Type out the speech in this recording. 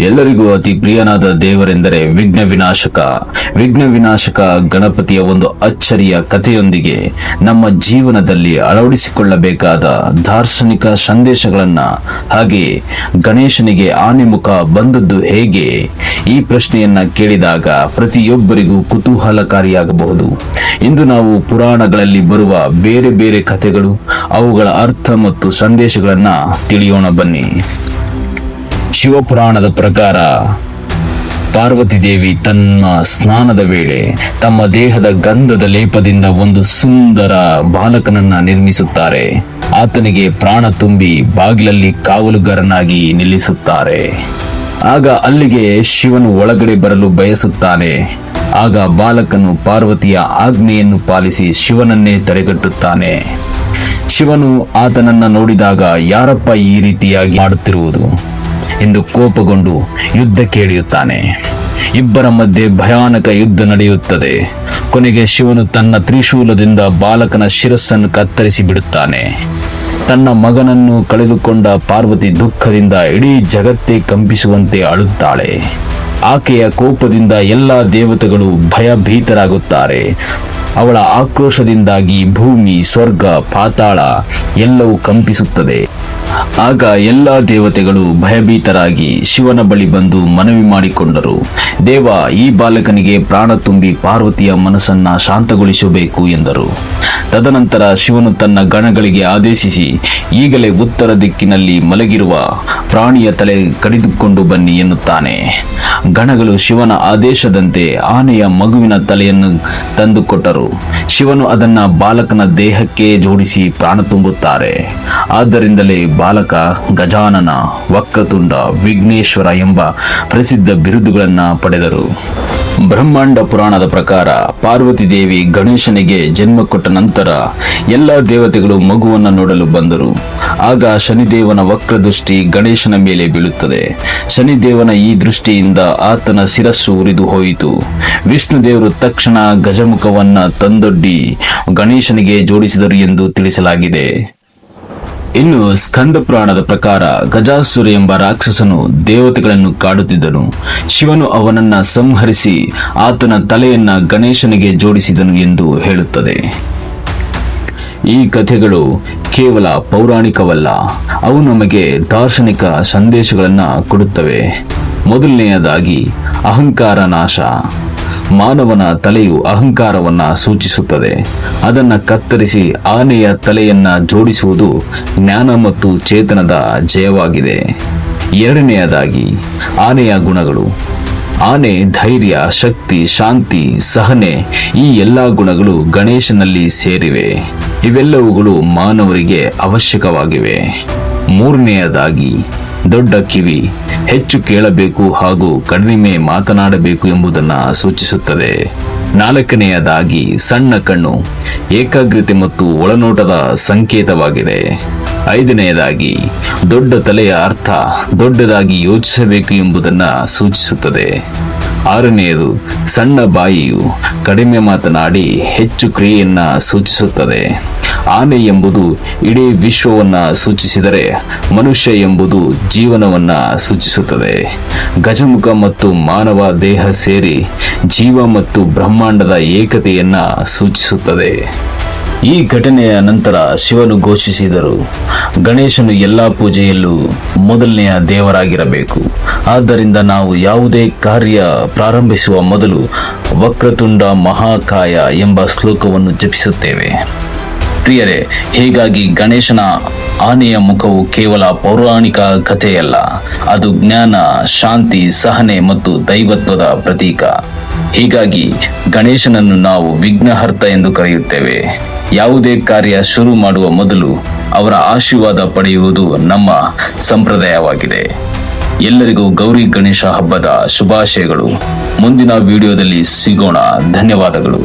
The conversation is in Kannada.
ಎಲ್ಲರಿಗೂ ಅತಿ ಪ್ರಿಯನಾದ ದೇವರೆಂದರೆ ವಿಘ್ನ ವಿನಾಶಕ. ವಿಘ್ನ ವಿನಾಶಕ ಗಣಪತಿಯ ಒಂದು ಅಚ್ಚರಿಯ ಕಥೆಯೊಂದಿಗೆ ನಮ್ಮ ಜೀವನದಲ್ಲಿ ಅಳವಡಿಸಿಕೊಳ್ಳಬೇಕಾದ ದಾರ್ಶನಿಕ ಸಂದೇಶಗಳನ್ನ, ಹಾಗೆ ಗಣೇಶನಿಗೆ ಆನೆ ಮುಖ ಬಂದದ್ದು ಹೇಗೆ, ಈ ಪ್ರಶ್ನೆಯನ್ನ ಕೇಳಿದಾಗ ಪ್ರತಿಯೊಬ್ಬರಿಗೂ ಕುತೂಹಲಕಾರಿಯಾಗಬಹುದು. ಇಂದು ನಾವು ಪುರಾಣಗಳಲ್ಲಿ ಬರುವ ಬೇರೆ ಬೇರೆ ಕಥೆಗಳು, ಅವುಗಳ ಅರ್ಥ ಮತ್ತು ಸಂದೇಶಗಳನ್ನ ತಿಳಿಯೋಣ ಬನ್ನಿ. ಶಿವಪುರಾಣದ ಪ್ರಕಾರ ಪಾರ್ವತಿ ದೇವಿ ತನ್ನ ಸ್ನಾನದ ವೇಳೆ ತಮ್ಮ ದೇಹದ ಗಂಧದ ಲೇಪದಿಂದ ಒಂದು ಸುಂದರ ಬಾಲಕನನ್ನ ನಿರ್ಮಿಸುತ್ತಾರೆ. ಆತನಿಗೆ ಪ್ರಾಣ ತುಂಬಿ ಬಾಗಿಲಲ್ಲಿ ಕಾವಲುಗಾರನಾಗಿ ನಿಲ್ಲಿಸುತ್ತಾರೆ. ಆಗ ಅಲ್ಲಿಗೆ ಶಿವನು ಒಳಗಡೆ ಬರಲು ಬಯಸುತ್ತಾನೆ. ಆಗ ಬಾಲಕನು ಪಾರ್ವತಿಯ ಆಜ್ಞೆಯನ್ನು ಪಾಲಿಸಿ ಶಿವನನ್ನೇ ತಡೆಗಟ್ಟುತ್ತಾನೆ. ಶಿವನು ಆತನನ್ನ ನೋಡಿದಾಗ, ಯಾರಪ್ಪ ಈ ರೀತಿಯಾಗಿ ಮಾಡುತ್ತಿರುವುದು ಎಂದು ಕೋಪಗೊಂಡು ಯುದ್ಧಕ್ಕೆ ಇಳಿಯುತ್ತಾನೆ. ಇಬ್ಬರ ಮಧ್ಯೆ ಭಯಾನಕ ಯುದ್ಧ ನಡೆಯುತ್ತದೆ. ಕೊನೆಗೆ ಶಿವನು ತನ್ನ ತ್ರಿಶೂಲದಿಂದ ಬಾಲಕನ ಶಿರಸ್ಸನ್ನು ಕತ್ತರಿಸಿ ಬಿಡುತ್ತಾನೆ. ತನ್ನ ಮಗನನ್ನು ಕಳೆದುಕೊಂಡ ಪಾರ್ವತಿ ದುಃಖದಿಂದ ಇಡೀ ಜಗತ್ತೇ ಕಂಪಿಸುವಂತೆ ಅಳುತ್ತಾಳೆ. ಆಕೆಯ ಕೋಪದಿಂದ ಎಲ್ಲ ದೇವತೆಗಳು ಭಯಭೀತರಾಗುತ್ತಾರೆ. ಅವಳ ಆಕ್ರೋಶದಿಂದಾಗಿ ಭೂಮಿ, ಸ್ವರ್ಗ, ಪಾತಾಳ ಎಲ್ಲವೂ ಕಂಪಿಸುತ್ತದೆ. ಆಗ ಎಲ್ಲ ದೇವತೆಗಳು ಭಯಭೀತರಾಗಿ ಶಿವನ ಬಳಿ ಬಂದು ಮನವಿ ಮಾಡಿಕೊಂಡರು. ದೇವ, ಈ ಬಾಲಕನಿಗೆ ಪ್ರಾಣ ತುಂಬಿ ಪಾರ್ವತಿಯ ಮನಸ್ಸನ್ನ ಶಾಂತಗೊಳಿಸಬೇಕು ಎಂದರು. ತದನಂತರ ಶಿವನು ತನ್ನ ಗಣಗಳಿಗೆ ಆದೇಶಿಸಿ, ಈಗಲೇ ಉತ್ತರ ದಿಕ್ಕಿನಲ್ಲಿ ಮಲಗಿರುವ ಪ್ರಾಣಿಯ ತಲೆ ಕಡಿದುಕೊಂಡು ಬನ್ನಿ ಎನ್ನುತ್ತಾನೆ. ಗಣಗಳು ಶಿವನ ಆದೇಶದಂತೆ ಆನೆಯ ಮಗುವಿನ ತಲೆಯನ್ನು ತಂದುಕೊಟ್ಟರು. ಶಿವನು ಅದನ್ನ ಬಾಲಕನ ದೇಹಕ್ಕೆ ಜೋಡಿಸಿ ಪ್ರಾಣ ತುಂಬುತ್ತಾರೆ. ಆದ್ದರಿಂದಲೇ ಬಾಲಕ ಗಜಾನನ, ವಕ್ರತುಂಡ, ವಿಘ್ನೇಶ್ವರ ಎಂಬ ಪ್ರಸಿದ್ಧ ಬಿರುದುಗಳನ್ನ ಪಡೆದರು. ಬ್ರಹ್ಮಾಂಡ ಪುರಾಣದ ಪ್ರಕಾರ ಪಾರ್ವತಿ ದೇವಿ ಗಣೇಶನಿಗೆ ಜನ್ಮ ಕೊಟ್ಟ ನಂತರ ಎಲ್ಲ ದೇವತೆಗಳು ಮಗುವನ್ನು ನೋಡಲು ಬಂದರು. ಆಗ ಶನಿದೇವನ ವಕ್ರದೃಷ್ಟಿ ಗಣೇಶನ ಮೇಲೆ ಬೀಳುತ್ತದೆ. ಶನಿದೇವನ ಈ ದೃಷ್ಟಿಯಿಂದ ಆತನ ಶಿರಸ್ಸು ಉರಿದು ಹೋಯಿತು. ವಿಷ್ಣು ದೇವರು ತಕ್ಷಣ ಗಜಮುಖವನ್ನ ತಂದೊಡ್ಡಿ ಗಣೇಶನಿಗೆ ಜೋಡಿಸಿದರು ಎಂದು ತಿಳಿಸಲಾಗಿದೆ. ಇನ್ನು ಸ್ಕಂದ ಪುರಾಣದ ಪ್ರಕಾರ ಗಜಾಸುರ ಎಂಬ ರಾಕ್ಷಸನು ದೇವತೆಗಳನ್ನು ಕಾಡುತ್ತಿದ್ದನು. ಶಿವನು ಅವನನ್ನ ಸಂಹರಿಸಿ ಆತನ ತಲೆಯನ್ನ ಗಣೇಶನಿಗೆ ಜೋಡಿಸಿದನು ಎಂದು ಹೇಳುತ್ತದೆ. ಈ ಕಥೆಗಳು ಕೇವಲ ಪೌರಾಣಿಕವಲ್ಲ, ಅವು ನಮಗೆ ದಾರ್ಶನಿಕ ಸಂದೇಶಗಳನ್ನ ಕೊಡುತ್ತವೆ. ಮೊದಲನೆಯದಾಗಿ ಅಹಂಕಾರ ನಾಶ. ಮಾನವನ ತಲೆಯು ಅಹಂಕಾರವನ್ನ ಸೂಚಿಸುತ್ತದೆ. ಅದನ್ನ ಕತ್ತರಿಸಿ ಆನೆಯ ತಲೆಯನ್ನ ಜೋಡಿಸುವುದು ಜ್ಞಾನ ಮತ್ತು ಚೇತನದ ಜಯವಾಗಿದೆ. ಎರಡನೆಯದಾಗಿ ಆನೆಯ ಗುಣಗಳು. ಆನೆ ಧೈರ್ಯ, ಶಕ್ತಿ, ಶಾಂತಿ, ಸಹನೆ ಈ ಎಲ್ಲ ಗುಣಗಳು ಗಣೇಶನಲ್ಲಿ ಸೇರಿವೆ. ಇವೆಲ್ಲವುಗಳು ಮಾನವರಿಗೆ ಅವಶ್ಯಕವಾಗಿವೆ. ಮೂರನೆಯದಾಗಿ ದೊಡ್ಡ ಕಿವಿ, ಹೆಚ್ಚು ಕೇಳಬೇಕು ಹಾಗೂ ಕಡಿಮೆ ಮಾತನಾಡಬೇಕು ಎಂಬುದನ್ನು ಸೂಚಿಸುತ್ತದೆ. ನಾಲ್ಕನೆಯದಾಗಿ ಸಣ್ಣ ಕಣ್ಣು, ಏಕಾಗ್ರತೆ ಮತ್ತು ಒಳನೋಟದ ಸಂಕೇತವಾಗಿದೆ. ಐದನೆಯದಾಗಿ ದೊಡ್ಡ ತಲೆಯ ಅರ್ಥ ದೊಡ್ಡದಾಗಿ ಯೋಚಿಸಬೇಕು ಎಂಬುದನ್ನು ಸೂಚಿಸುತ್ತದೆ. ಆರನೆಯದು ಸಣ್ಣ ಬಾಯಿಯು ಕಡಿಮೆ ಮಾತನಾಡಿ ಹೆಚ್ಚು ಕ್ರಿಯೆಯನ್ನ ಸೂಚಿಸುತ್ತದೆ. ಆನೆ ಎಂಬುದು ಇಡೀ ವಿಶ್ವವನ್ನ ಸೂಚಿಸಿದರೆ, ಮನುಷ್ಯ ಎಂಬುದು ಜೀವನವನ್ನ ಸೂಚಿಸುತ್ತದೆ. ಗಜಮುಖ ಮತ್ತು ಮಾನವ ದೇಹ ಸೇರಿ ಜೀವ ಮತ್ತು ಬ್ರಹ್ಮಾಂಡದ ಏಕತೆಯನ್ನ ಸೂಚಿಸುತ್ತದೆ. ಈ ಘಟನೆಯ ನಂತರ ಶಿವನು ಘೋಷಿಸಿದರು, ಗಣೇಶನು ಎಲ್ಲ ಪೂಜೆಯಲ್ಲೂ ಮೊದಲನೆಯ ದೇವರಾಗಿರಬೇಕು. ಆದ್ದರಿಂದ ನಾವು ಯಾವುದೇ ಕಾರ್ಯ ಪ್ರಾರಂಭಿಸುವ ಮೊದಲು ವಕ್ರತುಂಡ ಮಹಾಕಾಯ ಎಂಬ ಶ್ಲೋಕವನ್ನು ಜಪಿಸುತ್ತೇವೆ. ಪ್ರಿಯರೇ, ಹೀಗಾಗಿ ಗಣೇಶನ ಆನೆಯ ಮುಖವು ಕೇವಲ ಪೌರಾಣಿಕ ಕಥೆಯಲ್ಲ, ಅದು ಜ್ಞಾನ, ಶಾಂತಿ, ಸಹನೆ ಮತ್ತು ದೈವತ್ವದ ಪ್ರತೀಕ. ಹೀಗಾಗಿ ಗಣೇಶನನ್ನು ನಾವು ವಿಘ್ನಹರ್ತ ಎಂದು ಕರೆಯುತ್ತೇವೆ. ಯಾವುದೇ ಕಾರ್ಯ ಶುರು ಮಾಡುವ ಮೊದಲು ಅವರ ಆಶೀರ್ವಾದ ಪಡೆಯುವುದು ನಮ್ಮ ಸಂಪ್ರದಾಯವಾಗಿದೆ. ಎಲ್ಲರಿಗೂ ಗೌರಿ ಗಣೇಶ ಹಬ್ಬದ ಶುಭಾಶಯಗಳು. ಮುಂದಿನ ವಿಡಿಯೋದಲ್ಲಿ ಸಿಗೋಣ. ಧನ್ಯವಾದಗಳು.